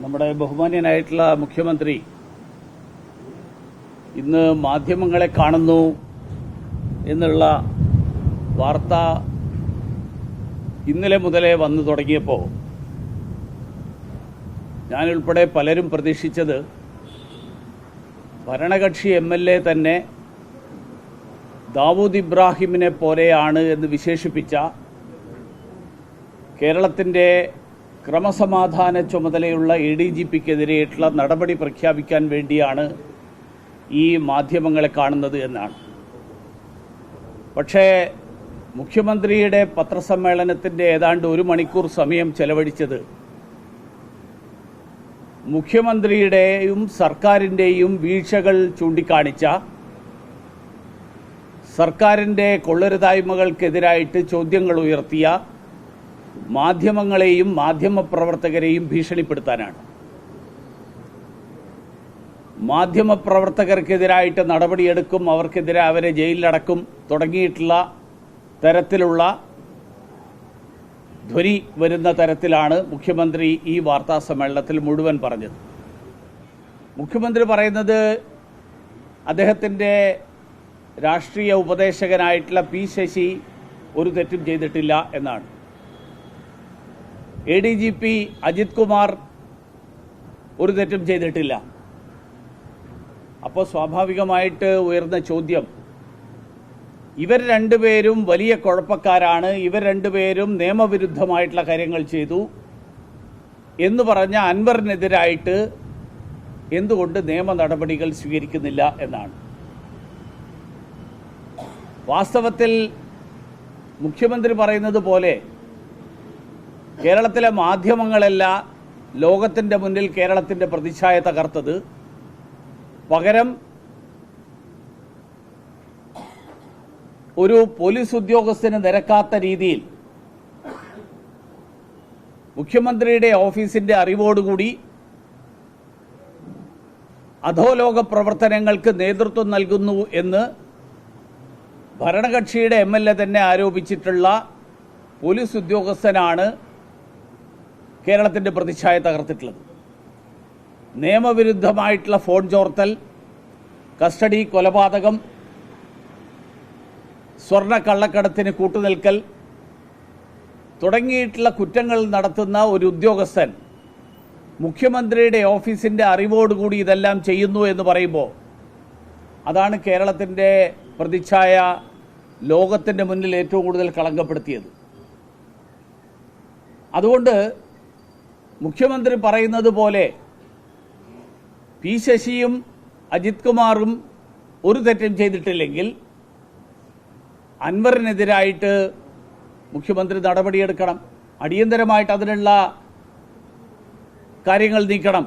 നമ്മുടെ ബഹുമാന്യനായിട്ടുള്ള മുഖ്യമന്ത്രി ഇന്ന് മാധ്യമങ്ങളെ കാണുന്നു എന്നുള്ള വാർത്ത ഇന്നലെ മുതലേ വന്നു തുടങ്ങിയപ്പോൾ ഞാനുൾപ്പെടെ പലരും പ്രതീക്ഷിച്ചത് ഭരണകക്ഷി MLA തന്നെ ദാവൂദ് ഇബ്രാഹിമിനെ പോലെയാണ് എന്ന് വിശേഷിപ്പിച്ച കേരളത്തിൻ്റെ ക്രമസമാധാന ചുമതലയുള്ള ADGPക്കെതിരെയുള്ള നടപടി പ്രഖ്യാപിക്കാൻ വേണ്ടിയാണ് ഈ മാധ്യമങ്ങളെ കാണുന്നത് എന്നാണ്. പക്ഷേ മുഖ്യമന്ത്രിയുടെ പത്രസമ്മേളനത്തിൻ്റെ ഏതാണ്ട് 1 മണിക്കൂർ സമയം ചെലവഴിച്ചത് മുഖ്യമന്ത്രിയുടെയും സർക്കാരിൻ്റെയും വീഴ്ചകൾ ചൂണ്ടിക്കാണിച്ച, സർക്കാരിൻ്റെ കൊള്ളരുതായ്മകൾക്കെതിരായിട്ട് ചോദ്യങ്ങൾ ഉയർത്തിയ മാധ്യമങ്ങളെയും മാധ്യമപ്രവർത്തകരെയും ഭീഷണിപ്പെടുത്താനാണ്. മാധ്യമപ്രവർത്തകർക്കെതിരായിട്ട് നടപടിയെടുക്കും, അവർക്കെതിരെ അവരെ ജയിലിലടക്കും തുടങ്ങിയിട്ടുള്ള തരത്തിലുള്ള ധ്വനി വരുന്ന തരത്തിലാണ് മുഖ്യമന്ത്രി ഈ വാർത്താ സമ്മേളനത്തിൽ മുഴുവൻ പറഞ്ഞത്. മുഖ്യമന്ത്രി പറയുന്നത് അദ്ദേഹത്തിൻ്റെ രാഷ്ട്രീയ ഉപദേശകനായിട്ടുള്ള P. ശശി ഒരു തെറ്റും ചെയ്തിട്ടില്ല എന്നാണ്. ADGP അജിത് കുമാർ ഒരു തെറ്റും ചെയ്തിട്ടില്ല. അപ്പോൾ സ്വാഭാവികമായിട്ട് ഉയർന്ന ചോദ്യം, ഇവർ രണ്ടുപേരും വലിയ കുഴപ്പക്കാരാണ്, ഇവർ രണ്ടുപേരും നിയമവിരുദ്ധമായിട്ടുള്ള കാര്യങ്ങൾ ചെയ്തു എന്ന് പറഞ്ഞ അൻവറിനെതിരായിട്ട് എന്തുകൊണ്ട് നിയമ നടപടികൾ സ്വീകരിക്കുന്നില്ല എന്നാണ്. വാസ്തവത്തിൽ മുഖ്യമന്ത്രി പറയുന്നത് പോലെ കേരളത്തിലെ മാധ്യമങ്ങളല്ല ലോകത്തിൻ്റെ മുന്നിൽ കേരളത്തിൻ്റെ പ്രതിച്ഛായ തകർത്തത്. പകരം ഒരു പോലീസ് ഉദ്യോഗസ്ഥന് നിരക്കാത്ത രീതിയിൽ മുഖ്യമന്ത്രിയുടെ ഓഫീസിന്റെ അറിവോടുകൂടി അധോലോക പ്രവർത്തനങ്ങൾക്ക് നേതൃത്വം നൽകുന്നു എന്ന് ഭരണകക്ഷിയുടെ MLA തന്നെ ആരോപിച്ചിട്ടുള്ള പോലീസ് ഉദ്യോഗസ്ഥനാണ് കേരളത്തിൻ്റെ പ്രതിച്ഛായ തകർത്തിട്ടുള്ളത്. നിയമവിരുദ്ധമായിട്ടുള്ള ഫോൺ ചോർത്തൽ, കസ്റ്റഡി കൊലപാതകം, സ്വർണ്ണ കള്ളക്കടത്തിന് കൂട്ടുനിൽക്കൽ തുടങ്ങിയിട്ടുള്ള കുറ്റങ്ങൾ നടത്തുന്ന ഒരു ഉദ്യോഗസ്ഥൻ മുഖ്യമന്ത്രിയുടെ ഓഫീസിൻ്റെ അറിവോടുകൂടി ഇതെല്ലാം ചെയ്യുന്നു എന്ന് പറയുമ്പോൾ അതാണ് കേരളത്തിൻ്റെ പ്രതിച്ഛായ ലോകത്തിൻ്റെ മുന്നിൽ ഏറ്റവും കൂടുതൽ കളങ്കപ്പെടുത്തിയത്. അതുകൊണ്ട് മുഖ്യമന്ത്രി പറയുന്നത് പോലെ P. ശശിയും അജിത് കുമാറും ഒരു തെറ്റും ചെയ്തിട്ടില്ലെങ്കിൽ അൻവറിനെതിരായിട്ട് മുഖ്യമന്ത്രി നടപടിയെടുക്കണം, അടിയന്തരമായിട്ട് അതിനുള്ള കാര്യങ്ങൾ നീക്കണം.